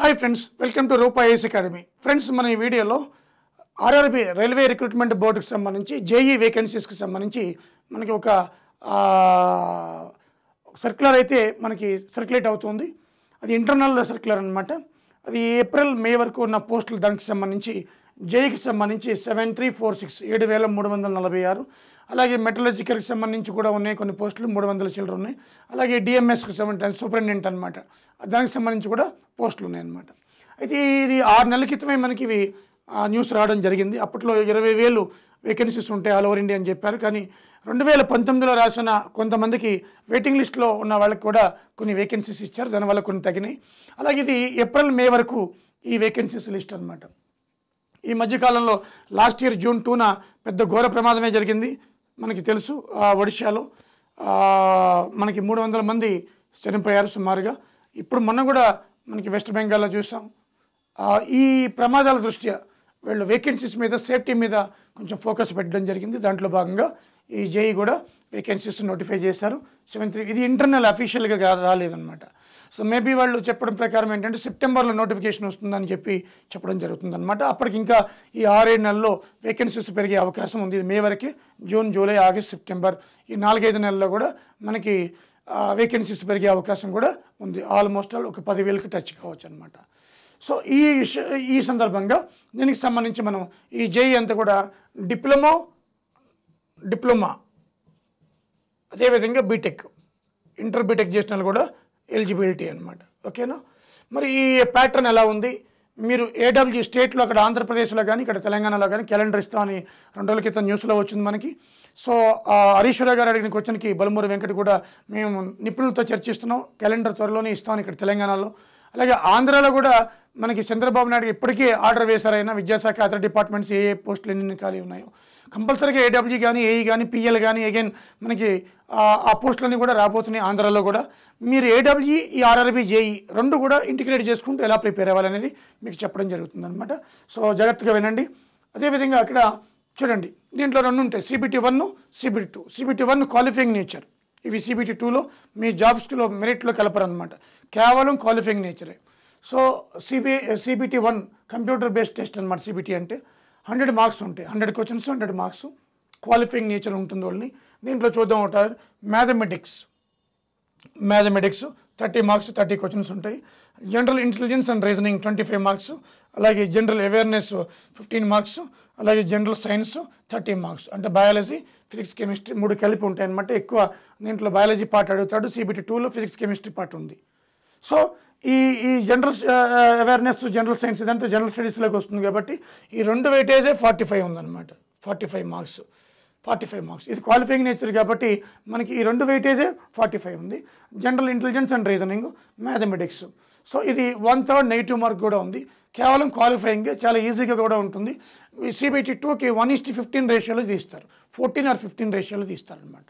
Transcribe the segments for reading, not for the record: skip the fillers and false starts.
Hi friends, welcome to Rupa IAS Academy. Friends, మన ఈ వీడియోలో ఆర్ఆర్బీ రైల్వే రిక్రూట్మెంట్ బోర్డుకి సంబంధించి జేఈ వేకెన్సీస్కి సంబంధించి మనకి ఒక సర్క్యులర్ అయితే మనకి సర్క్యులేట్ అవుతుంది. అది ఇంటర్నల్ సర్క్యులర్ అనమాట. అది ఏప్రిల్ మే వరకు ఉన్న పోస్టులు దానికి సంబంధించి జేఈకి సంబంధించి 7346 7346, అలాగే మెటలర్జికల్కి సంబంధించి కూడా ఉన్నాయి కొన్ని పోస్టులు 300 చిల్లర ఉన్నాయి. అలాగే డిఎంఎస్కి సంబంధించి సూపరింటెండెంట్ అనమాట, దానికి సంబంధించి కూడా పోస్టులు ఉన్నాయన్నమాట. అయితే ఇది 6 నెలల క్రితమే మనకి ఇవి న్యూస్ రావడం జరిగింది. అప్పట్లో 20,000 వేకెన్సీస్ ఉంటాయి ఆల్ ఓవర్ ఇండియా అని చెప్పారు. కానీ 2019లో రాసిన కొంతమందికి వెయిటింగ్ లిస్ట్లో ఉన్న వాళ్ళకి కూడా కొన్ని వేకెన్సీస్ ఇచ్చారు, దానివల్ల కొన్ని తగ్గినాయి. అలాగే ఇది ఏప్రిల్ మే వరకు ఈ వేకెన్సీస్ లిస్ట్ అనమాట. ఈ మధ్యకాలంలో లాస్ట్ ఇయర్ జూన్ 2న పెద్ద ఘోర ప్రమాదమే జరిగింది మనకి తెలుసు. ఒడిశాలో మనకి 300 మంది చనిపోయారు సుమారుగా. ఇప్పుడు మొన్న కూడా మనకి వెస్ట్ బెంగాల్లో చూసాం. ఈ ప్రమాదాల దృష్ట్యా వీళ్ళు వేకెన్సీస్ మీద, సేఫ్టీ మీద కొంచెం ఫోకస్ పెట్టడం జరిగింది. దాంట్లో భాగంగా ఈ జేఈ కూడా వేకెన్సీస్ నోటిఫై చేశారు. 73 ఇది ఇంటర్నల్ అఫీషియల్గా రాలేదన్నమాట. సో మేబీ వాళ్ళు చెప్పడం ప్రకారం ఏంటంటే సెప్టెంబర్లో నోటిఫికేషన్ వస్తుందని చెప్పడం జరుగుతుందన్నమాట. అప్పటికి ఇంకా ఈ 6-7 నెలల్లో వేకెన్సీస్ పెరిగే అవకాశం ఉంది. ఇది మే వరకే, జూన్, జూలై, ఆగస్ట్, సెప్టెంబర్ ఈ 4-5 నెలల్లో కూడా మనకి వేకెన్సీస్ పెరిగే అవకాశం కూడా ఉంది. ఆల్మోస్ట్ ఒక 10,000కి టచ్ కావచ్చు అనమాట. సో ఈ సందర్భంగా దీనికి సంబంధించి మనం ఈ జేఈ అంతా కూడా డిప్లొమా అదేవిధంగా బీటెక్, ఇంటర్ బీటెక్ చేసిన వాళ్ళు కూడా ఎలిజిబిలిటీ అనమాట. ఓకేనా? మరి ఈ ప్యాటర్న్ ఎలా ఉంది? మీరు ఏడబ్ల్యూ స్టేట్లో అక్కడ ఆంధ్రప్రదేశ్లో కానీ ఇక్కడ తెలంగాణలో కానీ క్యాలెండర్ ఇస్తామని 2 రోజుల క్రితం న్యూస్లో వచ్చింది మనకి. సో హరీశ్వర గారు అడిగిన క్వశ్చన్కి బలమూరి వెంకట కూడా మేము నిపుణులతో చర్చిస్తున్నాం, క్యాలెండర్ త్వరలోనే ఇస్తామని ఇక్కడ తెలంగాణలో. అలాగే ఆంధ్రాలో కూడా మనకి చంద్రబాబు నాయుడు ఇప్పటికే ఆర్డర్ వేశారైనా విద్యాశాఖ అదర్ డిపార్ట్మెంట్స్ ఏ పోస్టులు ఎన్ని ఖాళీ ఉన్నాయో కంపల్సరీగా ఏడబ్ల్యూ కానీ, ఏఈ కానీ, పిఎల్ కానీ అగైన్ మనకి ఆ పోస్టులన్నీ కూడా రాబోతున్నాయి ఆంధ్రాలో కూడా. మీరు ఏడబ్ల్యూ, ఈ ఆర్ఆర్బీ, జేఈ 2 కూడా ఇంటిగ్రేట్ చేసుకుంటూ ఎలా ప్రిపేర్ అవ్వాలనేది మీకు చెప్పడం జరుగుతుంది అనమాట. సో జాగ్రత్తగా వినండి. అదేవిధంగా అక్కడ చూడండి, దీంట్లో 2 ఉంటాయి, CBT1, CBT2. CBT1 qualifying nature, ఇవి CBT2లో మీ జాబ్స్లో మెరిట్లో కలపరనమాట, కేవలం క్వాలిఫైయింగ్ నేచరే. So CBT1 computer based test అనమాట. CBT అంటే 100 మార్క్స్ ఉంటాయి, 100 క్వశ్చన్స్ 100 మార్క్స్, క్వాలిఫైయింగ్ నేచర్ ఉంటుంది వాళ్ళని. దీంట్లో చూద్దాం ఉంటారు మ్యాథమెటిక్స్ 30 మార్క్స్, 30 క్వశ్చన్స్ ఉంటాయి. General intelligence and reasoning 25 marks, అలాగే జనరల్ అవేర్నెస్ 15 మార్క్స్, అలాగే జనరల్ సైన్స్ 30 మార్క్స్. అంటే బయాలజీ, ఫిజిక్స్, కెమిస్ట్రీ 3 కలిపి ఉంటాయి అన్నమాట. ఎక్కువ దీంట్లో బయాలజీ పార్ట్ అడుగుతాడు, CBT2లో ఫిజిక్స్, కెమిస్ట్రీ పార్ట్ ఉంది. సో ఈ జనరల్ అవేర్నెస్, జనరల్ సైన్స్ ఇదంతా జనరల్ స్టడీస్లోకి వస్తుంది కాబట్టి ఈ 2 వెయిటేజే 45 ఉందన్నమాట. 45 మార్క్స్ ఇది క్వాలిఫైయింగ్ నేచర్ కాబట్టి మనకి ఈ 2 వెయిటేజే 45 ఉంది. General intelligence and reasoning, mathematics. So ఇది 1/3 నెగిటివ్ మార్క్ కూడా ఉంది. కేవలం క్వాలిఫైయింగ్, చాలా ఈజీగా కూడా ఉంటుంది. ఈ CBT2కి 1:15 రేషియోలో తీస్తారు, 14 or 15 రేషియోలో తీస్తారనమాట.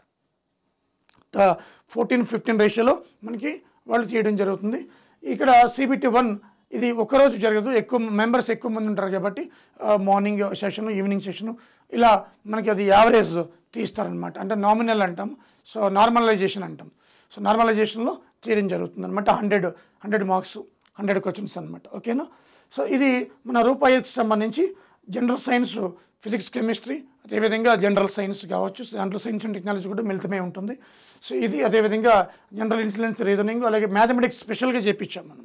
14-15 రేషియోలో మనకి వాళ్ళు చేయడం జరుగుతుంది. ఇక్కడ CBT1 ఇది ఒకరోజు జరగదు, ఎక్కువ మెంబర్స్ ఎక్కువ మంది ఉంటారు కాబట్టి మార్నింగ్ సెషన్, ఈవినింగ్ సెషను ఇలా మనకి అది యావరేజ్ తీస్తారనమాట. అంటే నామినల్ అంటాం, సో నార్మలైజేషన్ అంటాం. సో నార్మలైజేషన్లో చేయడం జరుగుతుంది అనమాట. 100 మార్క్స్, 100 క్వశ్చన్స్ అనమాట. ఓకేనా? సో ఇది మన రూపాయికి సంబంధించి జనరల్ సైన్స్, ఫిజిక్స్, కెమిస్ట్రీ, అదేవిధంగా జనరల్ సైన్స్ కావచ్చు, దాంట్లో సైన్స్ అండ్ టెక్నాలజీ కూడా మిళితమే ఉంటుంది. సో ఇది అదేవిధంగా జనరల్ ఇంటెలిజెన్స్, రీజనింగ్, అలాగే మ్యాథమెటిక్స్ స్పెషల్గా చేయించాం మనం.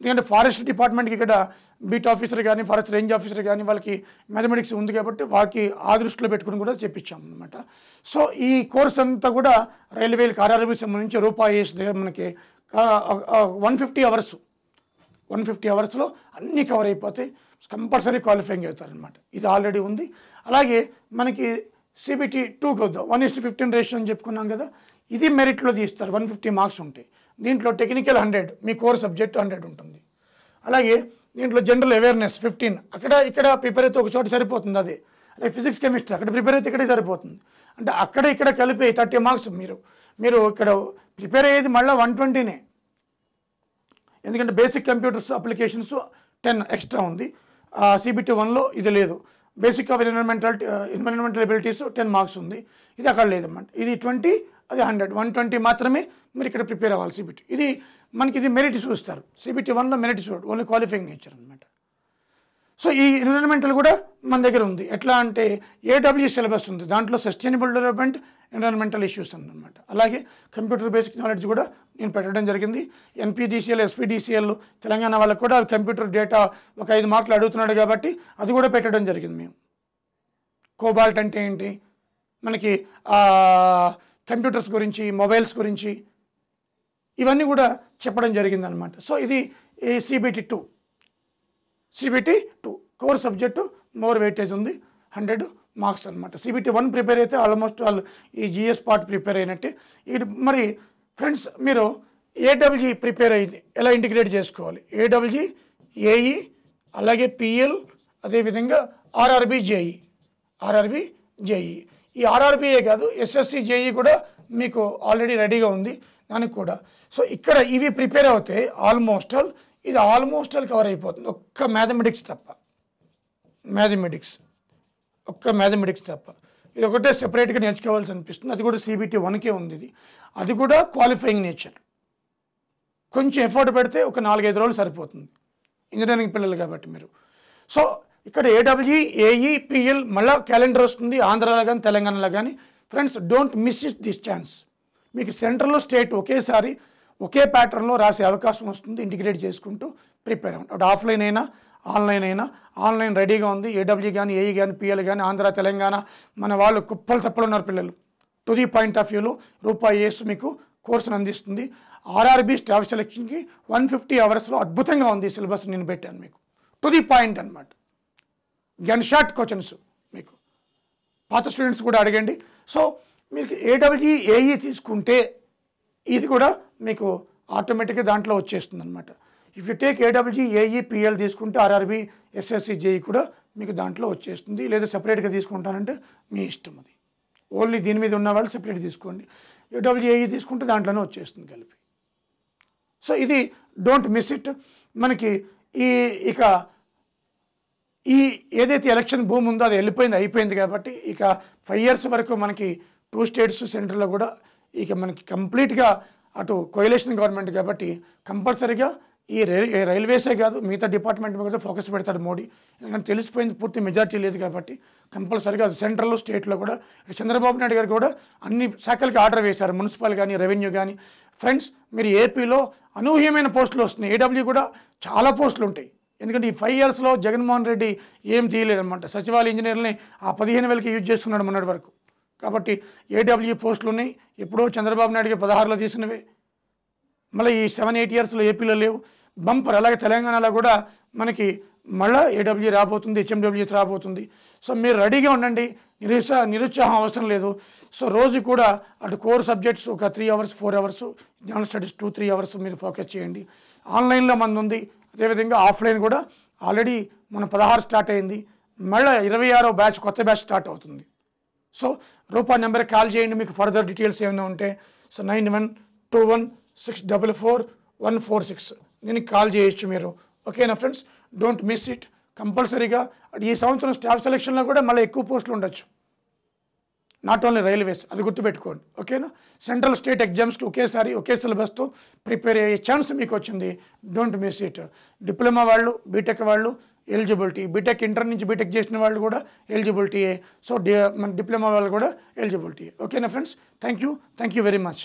ఎందుకంటే ఫారెస్ట్ డిపార్ట్మెంట్కి ఇక్కడ బీట్ ఆఫీసర్ కానీ, ఫారెస్ట్ రేంజ్ ఆఫీసర్ కానీ వాళ్ళకి మ్యాథమెటిక్స్ ఉంది కాబట్టి వారికి ఆ దృష్టిలో పెట్టుకుని కూడా చేయించాం అనమాట. సో ఈ కోర్స్ అంతా కూడా రైల్వేలకు ఆర్ఆర్బీకి సంబంధించి రూపాయిస్ దగ్గర మనకి 150 అవర్స్లో అన్నీ కవర్ అయిపోతాయి. కంపల్సరీ క్వాలిఫైయింగ్ అవుతారనమాట. ఇది ఆల్రెడీ ఉంది. అలాగే మనకి CBT2కి వద్దాం, 1:15 రేషియో అని చెప్పుకున్నాం కదా. ఇది మెరిట్లో తీస్తారు, 150 మార్క్స్ ఉంటాయి. దీంట్లో టెక్నికల్ 100, మీ కోర్ సబ్జెక్ట్ 100 ఉంటుంది. అలాగే దీంట్లో జనరల్ అవేర్నెస్ 15, ఇక్కడ ప్రిపేర్ అయితే ఒక చోట సరిపోతుంది. అదే ఫిజిక్స్, కెమిస్ట్రీ అక్కడ ప్రిపేర్ అయితే ఇక్కడే సరిపోతుంది. అంటే ఇక్కడ కలిపి 30 మార్క్స్ మీరు ఇక్కడ ప్రిపేర్ అయ్యేది మళ్ళీ 120నే. ఎందుకంటే బేసిక్ కంప్యూటర్స్ అప్లికేషన్స్ 10 ఎక్స్ట్రా ఉంది. CBT1లో ఇది లేదు. Basic of environmental abilities 10 marks ఉంది, ఇది అక్కడ లేదన్నమాట. ఇది 20, అది 100, 120 మాత్రమే మీరు ఇక్కడ ప్రిపేర్ అవ్వాలి సిబిటి. ఇది మెరిట్ చూస్తారు. సిబిటి 1లో మెరిట్ చూడు, ఓన్లీ క్వాలిఫైయింగ్ నేచర్ అనమాట. సో ఈ ఎన్విరాన్మెంటల్ కూడా మన దగ్గర ఉంది. ఎట్లా అంటే ఏడబ్ల్యూ సిలబస్ ఉంది, దాంట్లో సస్టైనబుల్ డెవలప్మెంట్, ఎన్విరాన్మెంటల్ ఇష్యూస్ అన్నమాట. అలాగే కంప్యూటర్ బేసిక్ నాలెడ్జ్ కూడా నేను పెట్టడం జరిగింది. ఎన్పిడిసిఎల్, ఎస్పీడిసిఎల్ తెలంగాణ వాళ్ళకు కూడా కంప్యూటర్ డేటా ఒక 5 మార్కులు అడుగుతున్నాడు కాబట్టి అది కూడా పెట్టడం జరిగింది. మేము కోబాల్ట్ అంటే ఏంటి, మనకి కంప్యూటర్స్ గురించి, మొబైల్స్ గురించి ఇవన్నీ కూడా చెప్పడం జరిగింది అనమాట. సో ఇది CBT 2 core subject more weightage ఉంది, 100 మార్క్స్ అనమాట. సిబిటి 1 ప్రిపేర్ అయితే ఆల్మోస్ట్ వాళ్ళు ఈ జిఎస్ పార్ట్ ప్రిపేర్ అయినట్టే. ఇది మరి ఫ్రెండ్స్ మీరు ఏడబ్ల్యూజీ ప్రిపేర్ అయింది ఎలా ఇంటిగ్రేట్ చేసుకోవాలి, ఏడబ్ల్యూజీ, ఏఈ, అలాగే పిఎల్, అదేవిధంగా ఆర్ఆర్బి జేఈ. ఈ ఆర్ఆర్బిఏ కాదు, ఎస్ఎస్సి జేఈ కూడా మీకు ఆల్రెడీ రెడీగా ఉంది దానికి కూడా. సో ఇక్కడ ఇవి ప్రిపేర్ అవుతే ఇది ఆల్మోస్ట్ కవర్ అయిపోతుంది. ఒక్క మ్యాథమెటిక్స్ తప్ప ఇది ఒకటే సెపరేట్గా నేర్చుకోవాల్సి అనిపిస్తుంది. అది కూడా సిబిటి 1కే ఉంది. అది కూడా క్వాలిఫైయింగ్ నేచర్. కొంచెం ఎఫర్ట్ పెడితే ఒక 4-5 రోజులు సరిపోతుంది, ఇంజనీరింగ్ పిల్లలు కాబట్టి మీరు. సో ఇక్కడ ఏడబ్ల్యూజీ, ఏఈ, పిఎల్ మళ్ళీ క్యాలెండర్ వస్తుంది, ఆంధ్రాలో కానీ తెలంగాణలో కానీ. Friends don't miss this chance. మీకు సెంట్రల్లో స్టేట్ ఒకేసారి ఒకే ప్యాటర్న్లో రాసే అవకాశం వస్తుంది. ఇంటిగ్రేట్ చేసుకుంటూ ప్రిపేర్ అవ్వండి. అటు ఆఫ్లైన్ అయినా ఆన్లైన్ అయినా. ఆన్లైన్ రెడీగా ఉంది, ఏడబ్ల్యూ కానీ, ఏఈ కానీ, పిఎల్ కానీ. ఆంధ్ర, తెలంగాణ మన వాళ్ళు కుప్పలు తప్పలు ఉన్నారు పిల్లలు. టు ది పాయింట్ ఆఫ్ వ్యూలో రూపాయి వేసి మీకు కోర్సును అందిస్తుంది. ఆర్ఆర్బి స్టాఫ్ సెలెక్షన్కి 150 అవర్స్లో అద్భుతంగా ఉంది సిలబస్ నేను పెట్టాను మీకు. టు ది పాయింట్ అనమాట, గన్ షాట్ క్వశ్చన్స్ మీకు. పాత స్టూడెంట్స్ కూడా అడగండి. సో మీకు ఏడబ్ల్యూ, ఏఈ తీసుకుంటే ఇది కూడా మీకు ఆటోమేటిక్గా దాంట్లో వచ్చేస్తుంది అనమాట. If you take AWG, AE, PL తీసుకుంటే ఆర్ఆర్బి, ఎస్ఎస్సి, జేఈ కూడా మీకు దాంట్లో వచ్చేస్తుంది. లేదా సెపరేట్గా తీసుకుంటానంటే మీ ఇష్టం. అది ఓన్లీ దీని మీద ఉన్న వాళ్ళు సెపరేట్ తీసుకోండి. ఏడబ్ల్యూజీ, ఏఈ తీసుకుంటే దాంట్లోనే వచ్చేస్తుంది కలిపి. సో ఇది డోంట్ మిస్ ఇట్. మనకి ఇక ఏదైతే ఎలక్షన్ భూమి ఉందో అది అయిపోయింది కాబట్టి ఇక 5 years వరకు మనకి 2 states సెంటర్లో కూడా ఇక మనకి కంప్లీట్గా అటు కోయలేషన్ గవర్నమెంట్ కాబట్టి కంపల్సరీగా ఈ రైల్వేసే కాదు మిగతా డిపార్ట్మెంట్ మీద ఫోకస్ పెడతాడు మోడీ. ఎందుకంటే తెలిసిపోయింది పూర్తి మెజార్టీ లేదు కాబట్టి కంపల్సరీగా అది సెంట్రల్లో, స్టేట్లో కూడా. చంద్రబాబు నాయుడు గారు కూడా అన్ని శాఖలకి ఆర్డర్ వేశారు, మున్సిపల్ కానీ, రెవెన్యూ కానీ. ఫ్రెండ్స్ మీరు ఏపీలో అనూహ్యమైన పోస్టులు వస్తున్నాయి. ఏడబ్ల్యూ కూడా చాలా పోస్టులు ఉంటాయి. ఎందుకంటే ఈ 5 yearsలో జగన్మోహన్ రెడ్డి ఏం తీయలేదన్నమాట. సచివాలయ ఇంజనీర్ని ఆ 15,000కి యూజ్ చేసుకున్నాడు మొన్నటి వరకు. కాబట్టి ఏడబ్ల్యూ పోస్టులు ఉన్నాయి. ఎప్పుడో చంద్రబాబు నాయుడుకి 16లో తీసినవే, మళ్ళీ ఈ 7-8 yearsలో ఏపీలో లేవు. బంపర్. అలాగే తెలంగాణలో కూడా మనకి మళ్ళీ ఏడబ్ల్యూ రాబోతుంది, హెచ్ఎండబ్ల్యూస్ రాబోతుంది. సో మీరు రెడీగా ఉండండి, నిరుత్సాహం అవసరం లేదు. సో రోజు కూడా అటు కోర్ సబ్జెక్ట్స్ ఒక 3 hours 4 hours, general studies 2-3 hours మీరు ఫోకస్ చేయండి. ఆన్లైన్లో మంది ఉంది, అదేవిధంగా ఆఫ్లైన్ కూడా ఆల్రెడీ మన 16 స్టార్ట్ అయింది. మళ్ళీ 26వ బ్యాచ్ కొత్త బ్యాచ్ స్టార్ట్ అవుతుంది. సో రూపాయి నెంబర్కి కాల్ చేయండి మీకు ఫర్దర్ డీటెయిల్స్ ఏమైనా ఉంటే. సో 9121644146 దీనికి కాల్ చేయొచ్చు మీరు. ఓకేనా ఫ్రెండ్స్, డోంట్ మిస్ ఇట్. కంపల్సరీగా ఈ సంవత్సరం స్టాఫ్ సెలక్షన్లో కూడా మళ్ళీ ఎక్కువ పోస్టులు ఉండొచ్చు, నాట్ ఓన్లీ రైల్వేస్, అది గుర్తుపెట్టుకోండి. ఓకేనా, సెంట్రల్ స్టేట్ ఎగ్జామ్స్కి ఒకే సిలబస్తో ప్రిపేర్ అయ్యే ఛాన్స్ మీకు వచ్చింది. Don't miss it. డిప్లొమా వాళ్ళు, బీటెక్ వాళ్ళు ఎలిజిబిలిటీ, బీటెక్ ఇంటర్ నుంచి బీటెక్ చేసిన వాళ్ళు కూడా ఎలిజిబిలిటీయే. సో మన డిప్లొమా వాళ్ళు కూడా ఎలిజిబిలిటీ. ఓకేనా friends, thank you very much.